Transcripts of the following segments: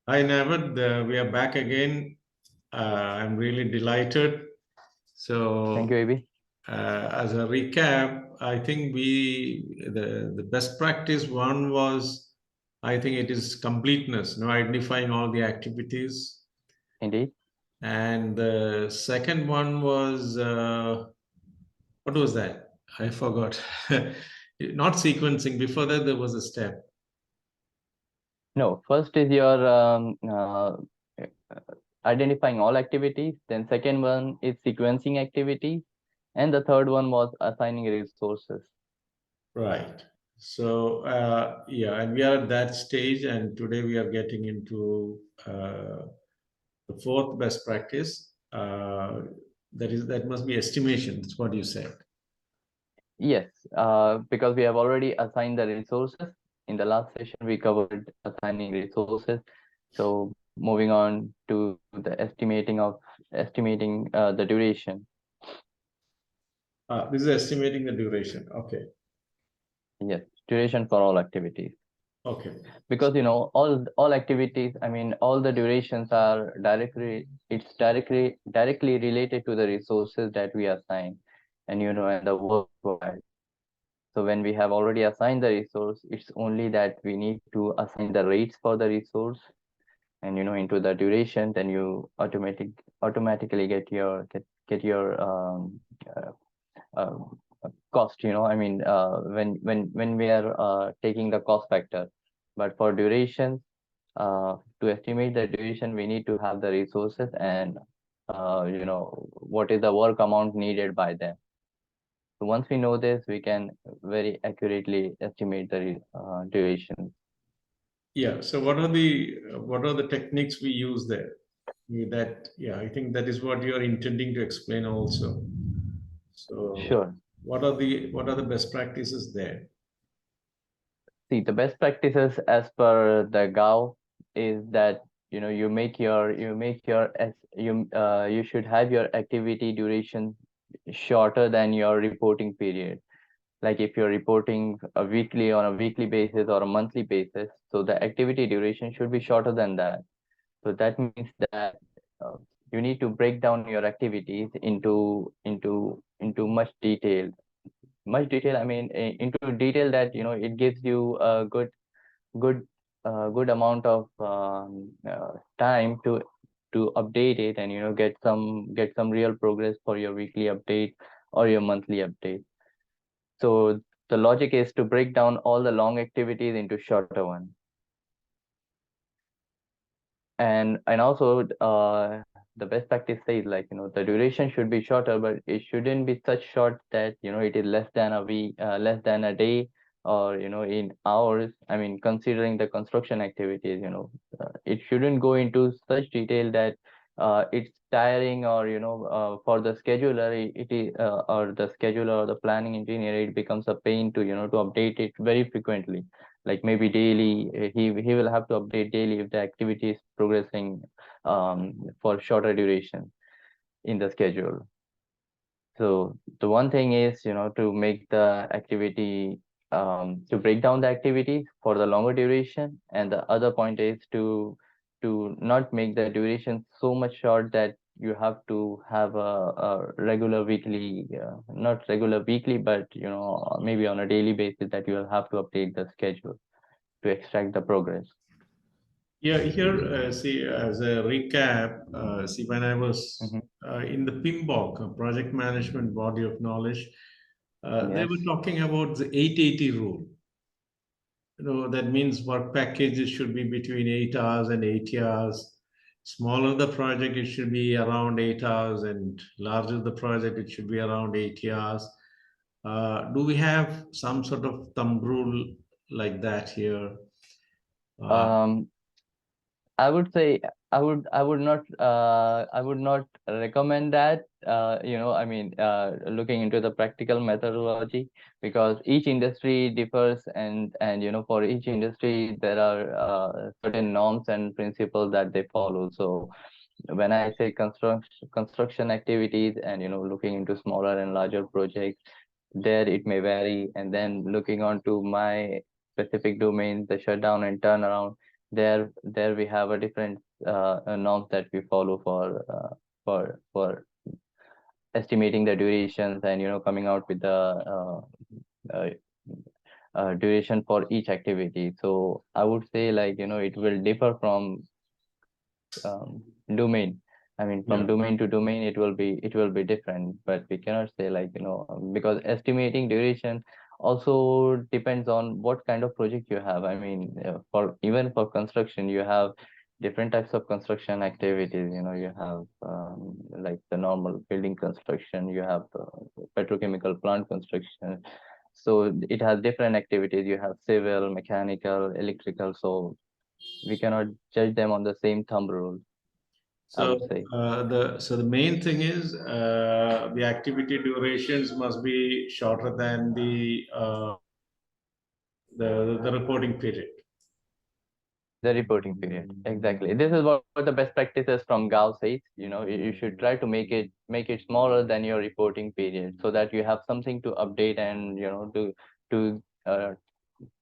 Hi, Navid. We are back again. I'm really delighted. Thank you, So, AB. as a recap, I think the best practice one was, I think it is completeness, identifying all the activities. Indeed. And the second one was, what was that? I forgot. Not sequencing. Before that, there was a step. No, first is your identifying all activities. Then second one is sequencing activities. And the third one was assigning resources. Right. So, yeah, and we are at that stage, and today we are getting into the fourth best practice. That must be estimation. That's what you said. Yes, because we have already assigned the resources. In the last session, we covered assigning resources. So moving on to the estimating the duration. This is estimating the duration. Okay. Yes, duration for all activities. Okay. Because all activities, I mean all the durations are directly related to the resources that we assign, and the work required. So when we have already assigned the resource, it's only that we need to assign the rates for the resource, and into the duration, then you automatically get your uh, uh, cost. I mean, when we are taking the cost factor. But for durations, to estimate the duration, we need to have the resources and what is the work amount needed by them. So once we know this, we can very accurately estimate the duration. Yeah. So, what are the techniques we use there? Yeah, I think that is what you are intending to explain also. So, Sure. what are the best practices there? See, the best practices as per the GAO is that you should have your activity duration shorter than your reporting period. Like if you're reporting on a weekly basis or a monthly basis, so the activity duration should be shorter than that. So that means that uh, you need to break down your activities into much detail. I mean, into detail that it gives you a good good amount of time to update it, and get some real progress for your weekly update or your monthly update. So the logic is to break down all the long activities into shorter ones. And also the best practice says, like, the duration should be shorter, but it shouldn't be such short that it is less than a week, less than a day, or in hours. I mean, considering the construction activities, it shouldn't go into such detail that it's tiring, or for the scheduler, it is or the scheduler or the planning engineer, it becomes a pain to update it very frequently. Like maybe daily, he will have to update daily if the activity is progressing for shorter duration in the schedule. So the one thing is, to make the activity, to break down the activity for the longer duration, and the other point is to not make the duration so much short that you have to have a regular weekly, not regular weekly, but maybe on a daily basis, that you will have to update the schedule to extract the progress. Yeah, here, see, as a recap, see, when I was Hmm. in the PMBOK, Project Management Body of Knowledge, they Yes. were talking about the 880 rule. That means work packages should be between 8 hours and 80 hours. Smaller the project, it should be around 8 hours, and larger the project, it should be around 80 hours. Do we have some sort of thumb rule like that here? Uh, Um, I would say I would not recommend that. I mean, looking into the practical methodology, because each industry differs, and for each industry there are certain norms and principles that they follow. So when I say construction activities, and looking into smaller and larger projects, there it may vary. And then looking on to my specific domain, the shutdown and turnaround, there we have a different norms that we follow for estimating the durations and coming out with the uh, duration for each activity. So I would say, like, it will differ from domain. I mean, from Yeah. domain to domain, it will be different, but we cannot say, like, because estimating duration also depends on what kind of project you have. I mean, for even for construction, you have different types of construction activities. You have like the normal building construction, you have petrochemical plant construction. So it has different activities. You have civil, mechanical, electrical. So we cannot judge them on the same thumb rule, I would So say. the main thing is the activity durations must be shorter than the reporting period. The reporting period. Exactly. This is what the best practices from Gao says. You should try to make it smaller than your reporting period, so that you have something to update and to uh,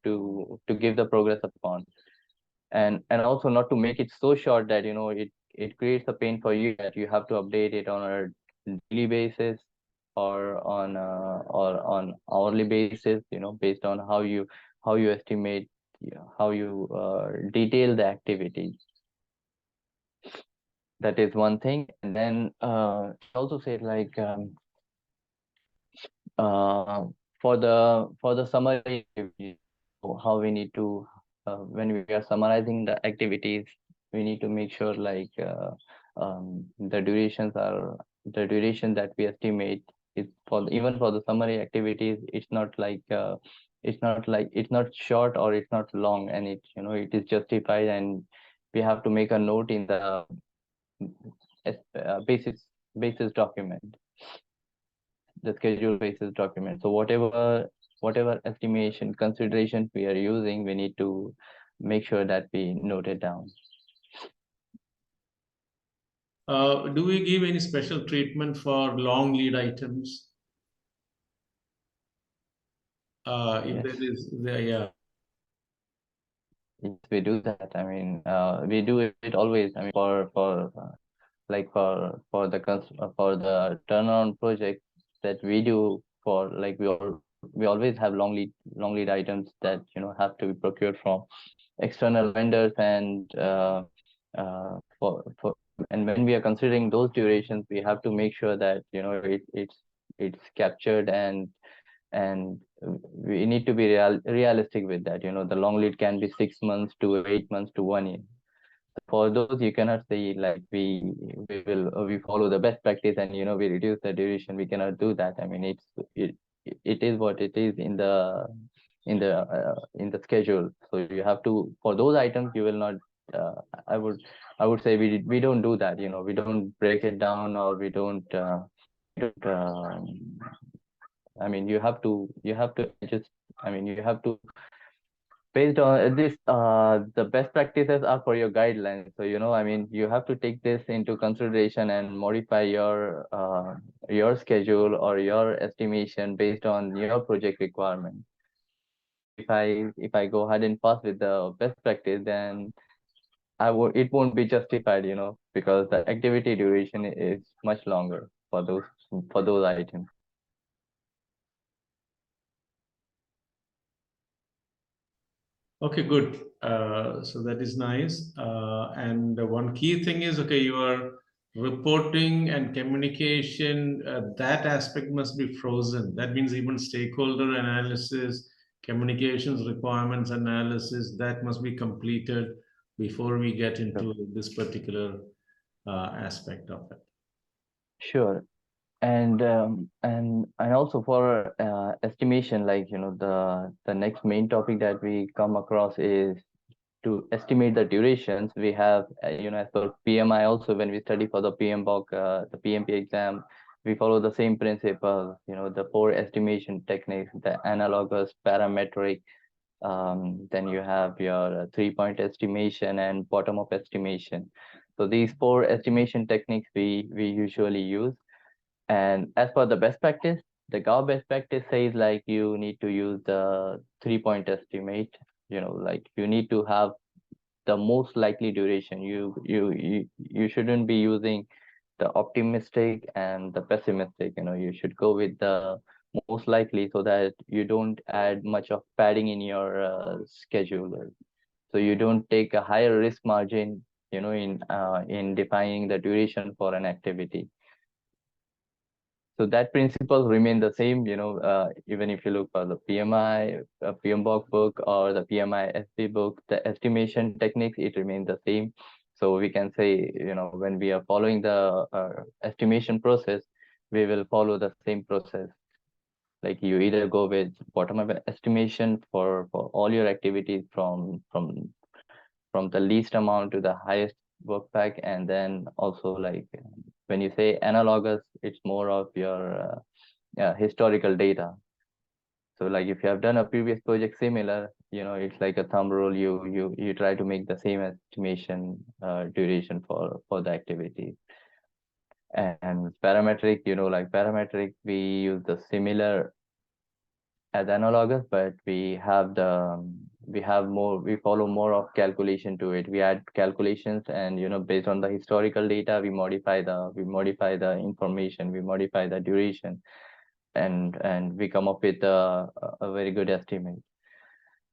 to give the progress upon. And also not to make it so short that it creates a pain for you, that you have to update it on a daily basis or on hourly basis, based on how you estimate, how you detail the activity. That is one thing. And then also said, like, uh, for the summary, how we need to, when we are summarizing the activities, we need to make sure, like, the duration that we estimate is even for the summary activities. It's not short or it's not long, and it is justified, and we have to make a note in the basis document, the schedule basis document. So whatever estimation considerations we are using, we need to make sure that we note it down. Do we give any special treatment for long lead items? If Yes, there is, yeah. yes, we do that. I mean, we do it always. I mean, for like for the turnaround project that we do, for like we always have long lead items that have to be procured from external vendors. And for and when we are considering those durations, we have to make sure that it's captured, and we need to be realistic with that. The long lead can be 6 months to 8 months to 1 year. For those, you cannot say, like, we follow the best practice and we reduce the duration. We cannot do that. I mean, it is what it is in the schedule. So you have to, for those items, you will not, uh, i would I would say we don't do that. We don't break it down, or we don't I mean, you have to just, I mean, you have to, based on this, the best practices are for your guidelines. So I mean, you have to take this into consideration and modify your schedule or your estimation based on your project requirement. If I go ahead and pass with the best practice, then it won't be justified, because the activity duration is much longer for those items. Okay, good. So that is nice. And one key thing is, okay, your reporting and communication, that aspect must be frozen. That means even stakeholder analysis, communications requirements analysis, that must be completed before we get Sure. into this particular aspect of it. Sure. And also for estimation, like, the next main topic that we come across is to estimate the durations. We have, as per PMI also, when we study for the PMBOK, the PMP exam, we follow the same principle, the four estimation techniques: the analogous, parametric, then you have your 3-point estimation and bottom-up estimation. So these four estimation techniques we usually use. And as for the best practice, the Gao best practice says, like, you need to use the 3-point estimate. Like, you need to have the most likely duration. You shouldn't be using the optimistic and the pessimistic. You should go with the most likely, so that you don't add much of padding in your schedule, so you don't take a higher risk margin, in defining the duration for an activity. So that principles remain the same, even if you look for the PMI, PMBOK book, or the PMI-SP book, the estimation techniques, it remains the same. So we can say, when we are following the estimation process, we will follow the same process. Like, you either go with bottom-up estimation for all your activities, from the least amount to the highest work pack, and then also, like, when you say analogous, it's more of your historical data. So, like, if you have done a previous project similar, it's like a thumb rule. You try to make the same estimation duration for the activity. And parametric, like parametric, we use the similar as analogous, but we follow more of calculation to it. We add calculations, and based on the historical data, we modify the information, we modify the duration, and we come up with a very good estimate.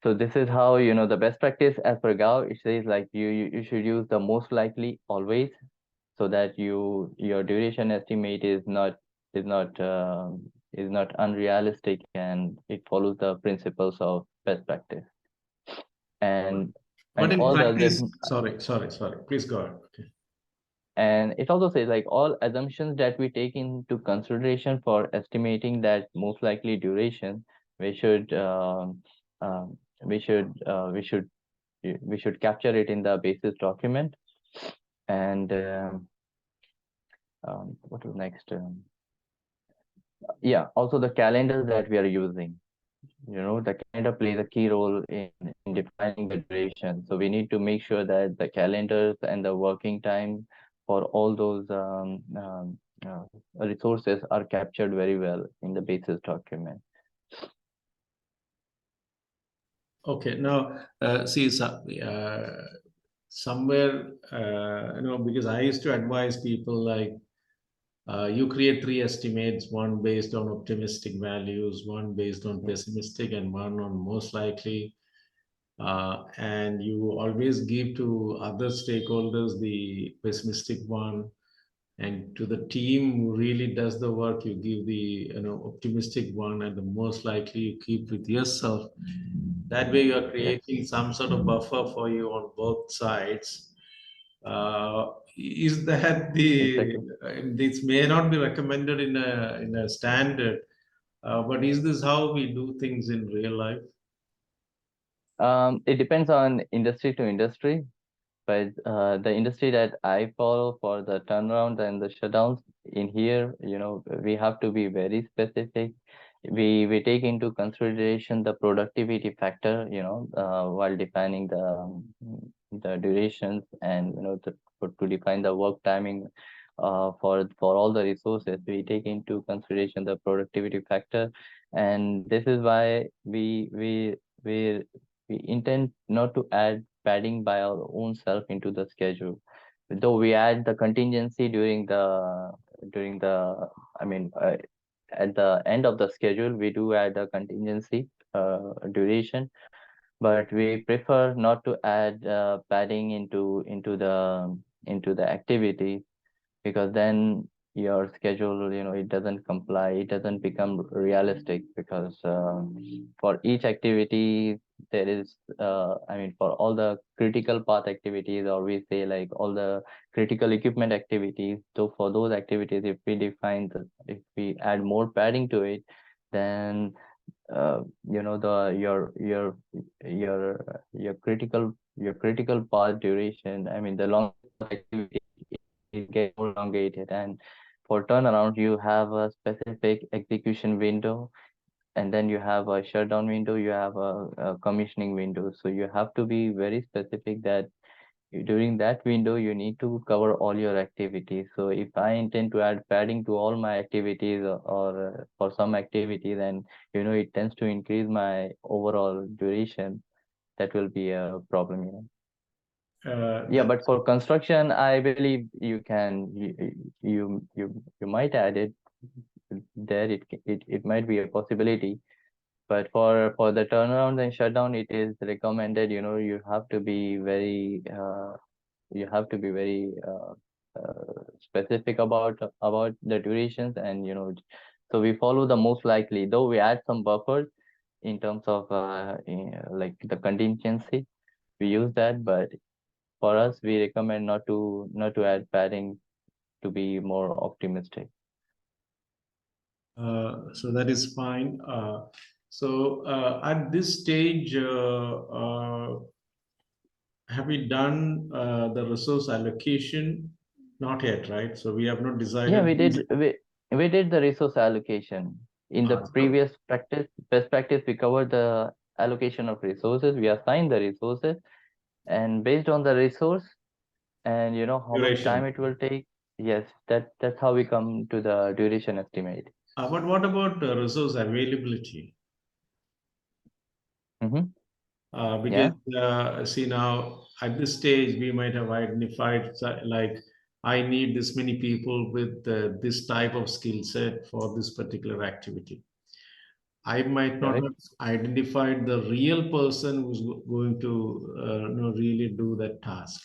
So this is how, the best practice as per Gao, it says, like, you should use the most likely always, so that your duration estimate is not unrealistic, and it follows the principles of best practice. And But in all the practice, other, sorry, please go ahead. Okay. and it also says, like, all assumptions that we take into consideration for estimating that most likely duration, we should um, we should we should capture it in the basis document. And what was next? Yeah, also the calendars that we are using. The calendar plays a key role in defining the duration. So we need to make sure that the calendars and the working time for all those resources are captured very well in the basis document. Okay, now see, somewhere, because I used to advise people, like, you create three estimates, one based on optimistic values, one based on pessimistic, and one on most likely. And you always give to other stakeholders the pessimistic one, and to the team who really does the work, you give the optimistic one, and the most likely you keep with yourself. That way, you are Yes, creating some sort of buffer for you on both sides. Is that the? exactly. This may not be recommended in a standard, but is this how we do things in real life? It depends on industry to industry, but the industry that I follow for the turnaround and the shutdowns in here, we have to be very specific. We take into consideration the productivity factor, while defining the durations, and to define the work timing for all the resources. We take into consideration the productivity factor, and this is why we we intend not to add padding by our own self into the schedule, though we add the contingency during the I mean at the end of the schedule, we do add a contingency duration, but we prefer not to add padding into the activity, because then your schedule, it doesn't comply, it doesn't become realistic, because for each activity there is for all the critical path activities, or we say, like, all the critical equipment activities. So for those activities, if we add more padding to it, then the your critical path duration, the long activity, it gets elongated. And for turnaround, you have a specific execution window, and then you have a shutdown window, you have a commissioning window. So you have to be very specific that during that window you need to cover all your activities. So if I intend to add padding to all my activities, or for some activity, then it tends to increase my overall duration. That will be a problem. Yeah, but for construction, I believe you can you might add it there. It might be a possibility. But for the turnaround and shutdown, it is recommended. You have to be very specific about the durations, and so we follow the most likely. Though we add some buffers in terms of like the contingency, we use that. But for us, we recommend not to add padding to be more optimistic. So that is fine. At this stage, have we done the resource allocation? Not yet, right? So we have not Yeah, decided. we did the resource allocation. In the So previous best practice, we covered the allocation of resources. We assigned the resources, and based on the resource and how much time duration. it will take, yes, that's how we come to the duration estimate. But what about resource availability? Mm-hmm. Because Yeah, see now at this stage we might have identified like I need this many people with this type of skill set for this particular activity. I might not correct. have identified the real person who's going to really do that task.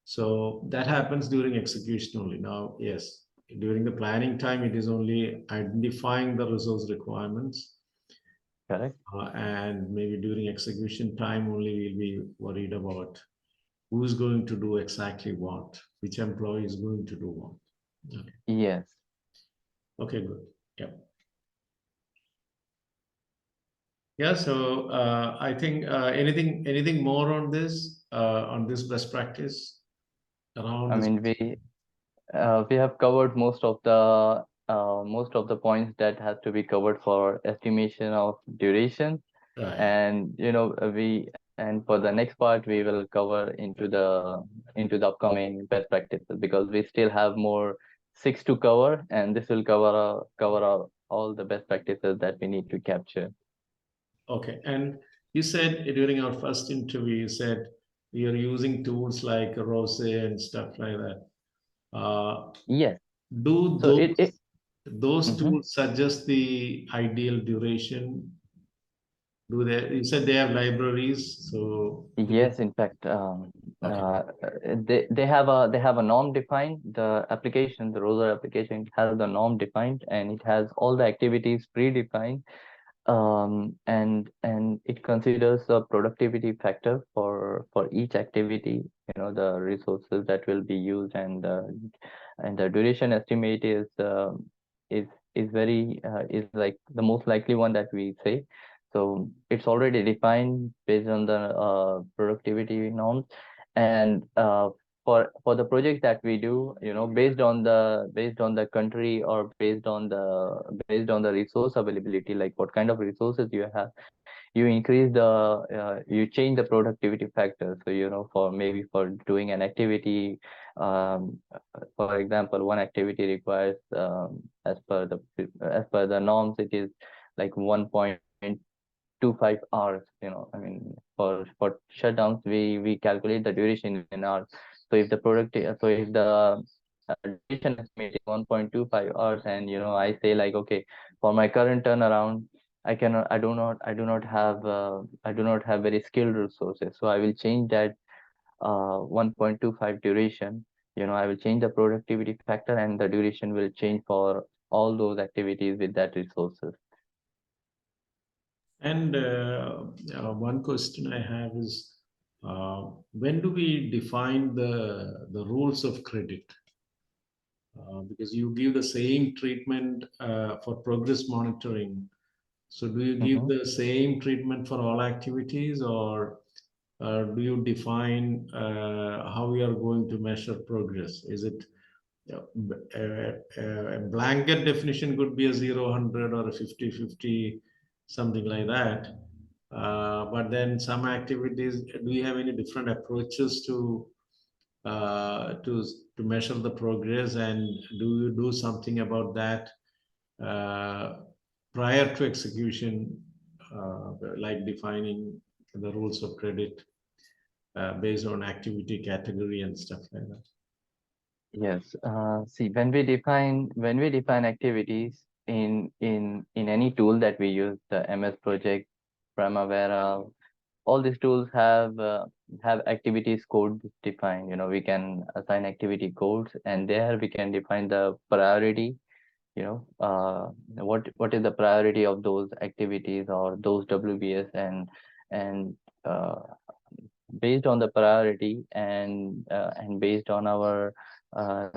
So that happens during execution only. Now, yes, during the planning time, it is only identifying the resource requirements. Correct. And maybe during execution time only we'll be worried about who's going to do exactly what, which employee is going to do what. Okay, Yes. okay, good. Yeah. Yeah, so I think anything more on this best practice around I this? mean, we have covered most of the points that has to be covered for estimation of duration. Right. And for the next part we will cover into the upcoming best practices, because we still have more six to cover, and this will cover all the best practices that we need to capture. Okay. And you said during our first interview, you said you're using tools like Rose and stuff like that. Uh, Yes. do So it those mhm. tools suggest the ideal duration? Do they? You said they have libraries, so Yes, in fact, okay, they have a norm defined. The application, the rosa application, has the norm defined, and it has all the activities predefined. And it considers a productivity factor for each activity, the resources that will be used, and the duration estimate is is like the most likely one that we say. So it's already defined based on the productivity norms. And for the project that we do, based on the country, or based on the resource availability, like what kind of resources you have, you change the productivity factor. So for maybe for doing an activity, for example, one activity requires, as per the norms, it is like 1.25 hours. I mean, for shutdowns, we calculate the duration in hours. So if the duration estimate is 1.25 hours, and I say like, okay, for my current turnaround, I do not have very skilled resources, so I will change that 1.25 duration. I will change the productivity factor, and the duration will change for all those activities with that resources. and one question I have is when do we define the rules of credit? Because you give the same treatment for progress monitoring. So do you give Hmm. the same treatment for all activities, or do you define how we are going to measure progress? Is it a blanket definition could be a 0, 100 or a 50, 50, something like that. But then some activities, do you have any different approaches uh, to to measure the progress, and do you do something about that uh, prior to execution, like defining the rules of credit? based on activity category and stuff like that. Yes. See, when we define activities in any tool that we use, the MS Project, Primavera, all these tools have activities code defined. We can assign activity codes, and there we can define the priority. What is the priority of those activities or those WBS, and uh, based on the priority and based on our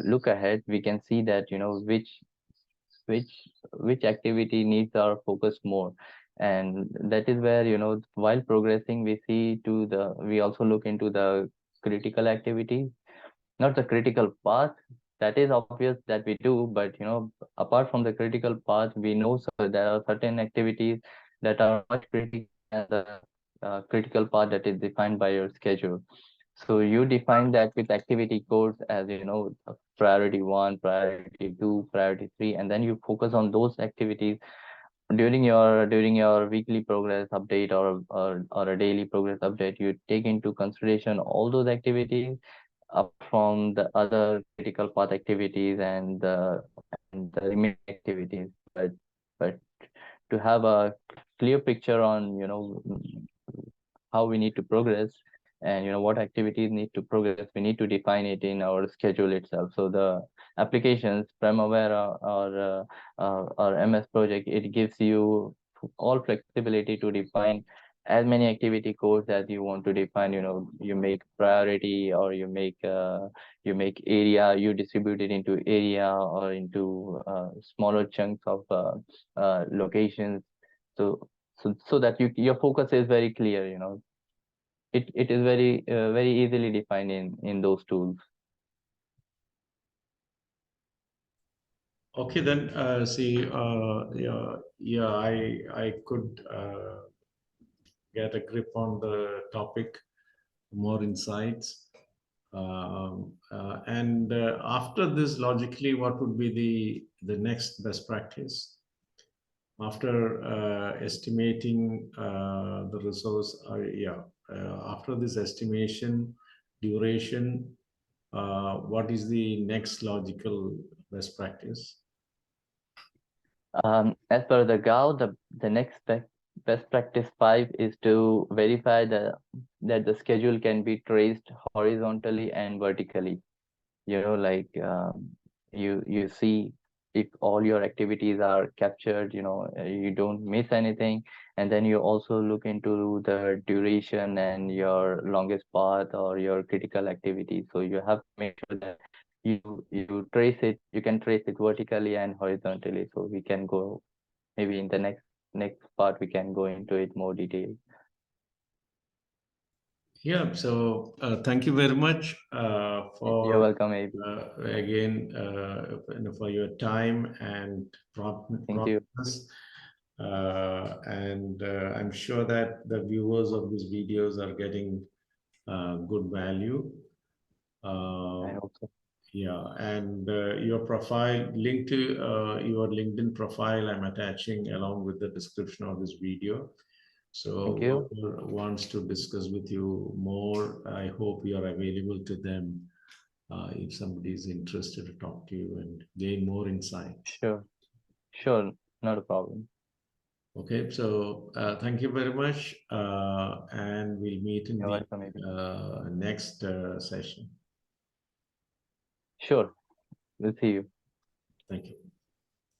look ahead, we can see that which which activity needs our focus more. And that is where, while progressing, we also look into the critical activities, not the critical path. That is obvious that we do, but apart from the critical path, we know there are certain activities that are much critical than the critical path that is defined by your schedule. So you define that with activity codes as priority one, priority two, priority three, and then you focus on those activities during your weekly progress update or a daily progress update. You take into consideration all those activities up from the other critical path activities and the remaining activities. But to have a clear picture on how we need to progress, and what activities need to progress, we need to define it in our schedule itself. So the applications, Primavera or MS Project, it gives you all flexibility to define as many activity codes as you want to define. You make priority, or you make area, you distribute it into area or into smaller chunks of locations. So that your focus is very clear. It is very easily defined in those tools. Okay, then see, yeah, I could get a grip on the topic, more insights. And after this, logically, what would be the next best practice? After estimating the resource, after this estimation, duration, what is the next logical best practice? As per the GAO, the next best practice 5 is to verify that the schedule can be traced horizontally and vertically. Like, you see if all your activities are captured, you don't miss anything. And then you also look into the duration and your longest path or your critical activity. So you have to make sure that you can trace it vertically and horizontally. So we can go, maybe in the next part, we can go into it more detail. Yeah, so thank you very much You're for welcome, AB. again for your time and Thank you. promptness. And I'm sure that the viewers of these videos are getting good value. I Uh, hope so. yeah, and your profile, link to your LinkedIn profile, I'm attaching along with the description of this video. Thank So you. whoever wants to discuss with you more, I hope you are available to them if somebody is interested to talk to you and gain more insights. Sure, not a problem. Okay, so thank you very much, and we'll meet in You're the welcome, AB. next session. Sure, we'll see you. Thank you.